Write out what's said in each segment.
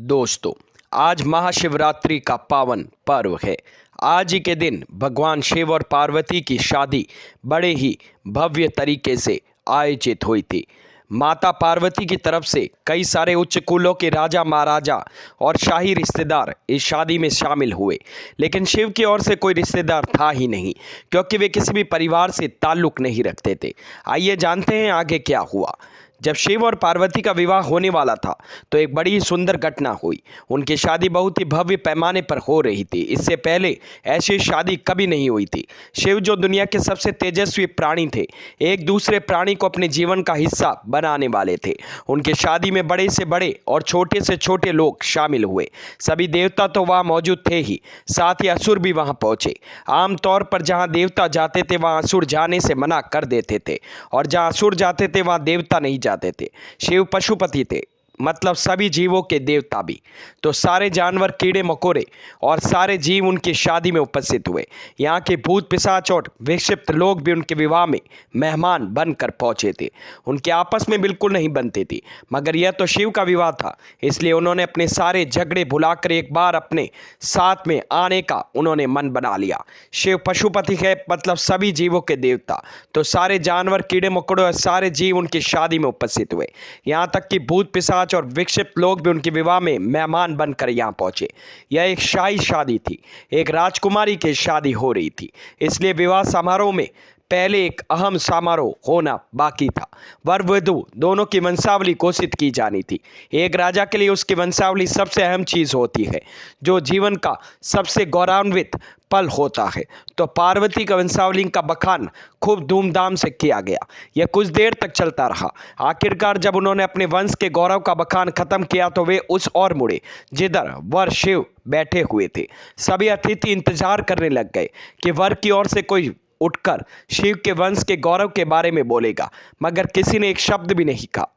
दोस्तों, आज महाशिवरात्रि का पावन पर्व है। आज ही के दिन भगवान शिव और पार्वती की शादी बड़े ही भव्य तरीके से आयोजित हुई थी। माता पार्वती की तरफ से कई सारे उच्च कुलों के राजा महाराजा और शाही रिश्तेदार इस शादी में शामिल हुए, लेकिन शिव की ओर से कोई रिश्तेदार था ही नहीं, क्योंकि वे किसी भी परिवार से ताल्लुक़ नहीं रखते थे। आइए जानते हैं आगे क्या हुआ। जब शिव और पार्वती का विवाह होने वाला था तो एक बड़ी ही सुंदर घटना हुई। उनकी शादी बहुत ही भव्य पैमाने पर हो रही थी। इससे पहले ऐसी शादी कभी नहीं हुई थी। शिव, जो दुनिया के सबसे तेजस्वी प्राणी थे, एक दूसरे प्राणी को अपने जीवन का हिस्सा बनाने वाले थे। उनकी शादी में बड़े से बड़े और छोटे से छोटे लोग शामिल हुए। सभी देवता तो वहाँ मौजूद थे ही, साथ ही असुर भी वहाँ पहुँचे। आमतौर पर जहाँ देवता जाते थे वहाँ असुर जाने से मना कर देते थे, और जहाँ असुर जाते थे वहाँ देवता नहीं जाते थे। शिव पशुपति थे, मतलब सभी जीवों के देवता भी। तो सारे जानवर, कीड़े मकोड़े और सारे जीव उनकी शादी में उपस्थित हुए। यहाँ के भूत पिशाच और विक्षिप्त लोग भी उनके विवाह में मेहमान बनकर पहुँचे थे। उनके आपस में बिल्कुल नहीं बनती थी, मगर यह तो शिव का विवाह था, इसलिए उन्होंने अपने सारे झगड़े भुलाकर एक बार अपने साथ में आने का उन्होंने मन बना लिया। शिव पशुपति है, मतलब सभी जीवों के देवता। तो सारे जानवर, कीड़े मकोड़े और सारे जीव उनकी शादी में उपस्थित हुए। यहाँ तक कि भूत पिशाच और विक्षिप्त लोग भी उनके विवाह में मेहमान बनकर यहाँ पहुंचे। यह एक शाही शादी थी, एक राजकुमारी की शादी हो रही थी, इसलिए विवाह समारोह में पहले एक अहम समारोह होना बाकी था। वर वधू दोनों की वंशावली घोषित की जानी थी। एक राजा के लिए उसकी वंशावली सबसे अहम चीज़ होती है, जो जीवन का सबसे गौरवान्वित पल होता है। तो पार्वती का वंशावली का बखान खूब धूमधाम से किया गया। यह कुछ देर तक चलता रहा। आखिरकार जब उन्होंने अपने वंश के गौरव का बखान खत्म किया तो वे उस ओर मुड़े जिधर वर शिव बैठे हुए थे। सभी अतिथि इंतजार करने लग गए कि वर की ओर से कोई उठकर शिव के वंश के गौरव के बारे में बोलेगा, मगर किसी ने एक शब्द भी नहीं कहा।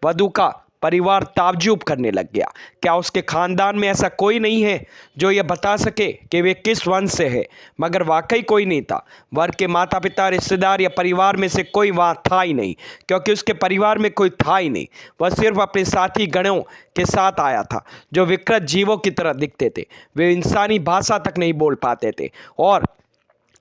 वधू का परिवार ताज्जुब करने लग गया। क्या उसके खानदान में ऐसा कोई नहीं है जो यह बता सके कि वे किस वंश से है? मगर वाकई कोई नहीं था। वर के माता पिता, रिश्तेदार या परिवार में से कोई वहाँ था ही नहीं, क्योंकि उसके परिवार में कोई था ही नहीं। वह सिर्फ अपने साथी गणों के साथ आया था, जो विकृत जीवों की तरह दिखते थे। वे इंसानी भाषा तक नहीं बोल पाते थे और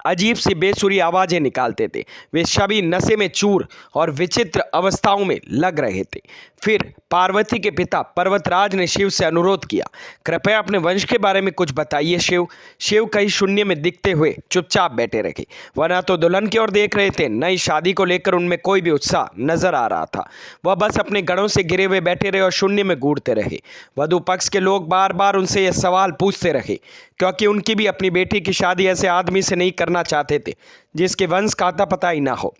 अजीब सी बेसुरी आवाज़ें निकालते थे। वे सभी नशे में चूर और विचित्र अवस्थाओं में लग रहे थे। फिर पार्वती के पिता पर्वतराज ने शिव से अनुरोध किया, कृपया अपने वंश के बारे में कुछ बताइए शिव। शिव कहीं शून्य में दिखते हुए चुपचाप बैठे रहे। वह न तो दुल्हन की ओर देख रहे थे, न ही शादी को लेकर उनमें कोई भी उत्साह नजर आ रहा था। वह बस अपने गणों से घिरे हुए बैठे रहे और शून्य में घूरते रहे। वधु पक्ष के लोग बार बार उनसे यह सवाल पूछते रहे, क्योंकि उनकी भी अपनी बेटी की शादी ऐसे आदमी से नहीं करना चाहते थे जिसके वंश का आता पता ही ना हो।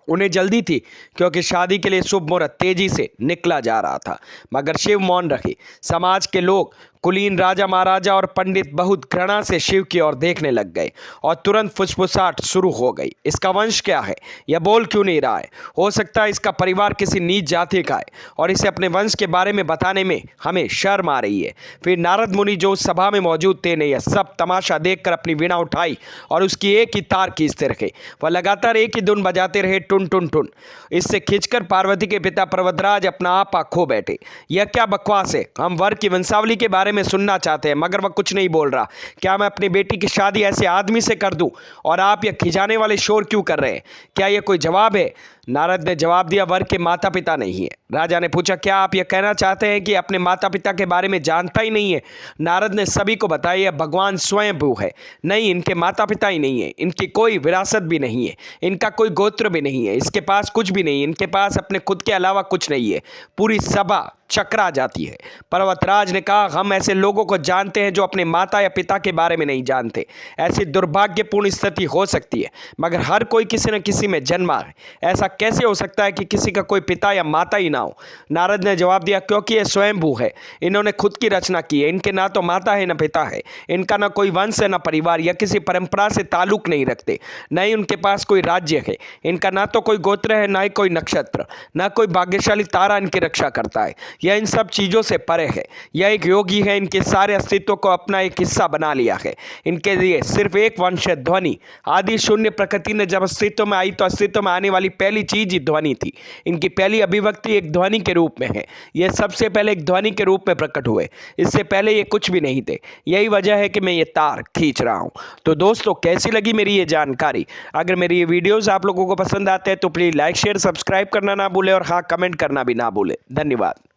उन्हें जल्दी थी, क्योंकि शादी के लिए शुभ मुहूर्त तेजी से निकला जा रहा था। मगर शिव मौन रहे। समाज के लोग, कुलीन, राजा महाराजा और पंडित बहुत घृणा से शिव की ओर देखने लग गए और तुरंत फुसफुसाहट शुरू हो गई। इसका वंश क्या है? यह बोल क्यों नहीं रहा है? हो सकता है इसका परिवार किसी नीच जाति का है और इसे अपने वंश के बारे में बताने में हमें शर्म आ रही है। फिर नारद मुनि, जो उस सभा में मौजूद थे, ने यह सब तमाशा देखकर अपनी वीणा उठाई और उसकी एक ही तार खींचते रहे। वह लगातार एक ही धुन बजाते रहे, टुन टुन टुन। इससे खींचकर पार्वती के पिता पर्वतराज अपना आपा खो बैठे। यह क्या बकवास है? हम वर की वंशावली के बारे में सुनना चाहते हैं, मगर वह कुछ नहीं बोल रहा। क्या मैं अपनी बेटी की शादी ऐसे आदमी से कर दूं और आप यह खिजाने वाले शोर क्यों कर रहे हैं? क्या यह कोई जवाब है? नारद ने जवाब दिया, वर के माता पिता नहीं है। राजा ने पूछा, क्या आप यह कहना चाहते हैं कि अपने माता पिता के बारे में जानता ही नहीं है? नारद ने सभी को बताया, यह भगवान स्वयंभू है। नहीं, इनके माता पिता ही नहीं है, इनकी कोई विरासत भी नहीं है, इनका कोई गोत्र भी नहीं है, इसके पास कुछ भी नहीं, इनके पास अपने खुद के अलावा कुछ नहीं है। पूरी सभा चकरा जाती है। पर्वतराज ने कहा, हम ऐसे लोगों को जानते हैं जो अपने माता या पिता के बारे में नहीं जानते। ऐसी दुर्भाग्यपूर्ण स्थिति हो सकती है, मगर हर कोई किसी न किसी में जन्मा है। ऐसा कैसे हो सकता है कि किसी का कोई पिता या माता ही ना हो? नारद ने जवाब दिया, क्योंकि यह स्वयंभू है। इन्होंने खुद की रचना की है। इनके ना तो माता है, न पिता है। इनका ना कोई वंश है, न परिवार या किसी परंपरा से ताल्लुक नहीं रखते। न ही उनके पास कोई राज्य है। इनका ना तो कोई गोत्र है, ना ही कोई नक्षत्र, ना कोई भाग्यशाली तारा इनकी रक्षा करता है। यह इन सब चीज़ों से परे है। यह एक योगी है। इनके सारे अस्तित्व को अपना एक हिस्सा बना लिया है। इनके लिए सिर्फ एक वंश है, ध्वनि। आदि शून्य प्रकृति ने जब अस्तित्व में आई तो अस्तित्व में आने वाली पहली पहली चीज ही ध्वनि थी। इनकी पहली अभिव्यक्ति एक ध्वनि के रूप में है। ये सबसे पहले एक ध्वनि के रूप में प्रकट हुए, इससे पहले ये कुछ भी नहीं थे। यही वजह है कि मैं ये तार खींच रहा हूँ। तो दोस्तों, कैसी लगी मेरी ये जानकारी? अगर मेरी ये वीडियोस आप लोगों को पसंद आते हैं तो प्लीज़ लाइक शेयर सब्सक्राइब करना ना भूलें और हाँ, कमेंट करना भी ना भूलें। धन्यवाद।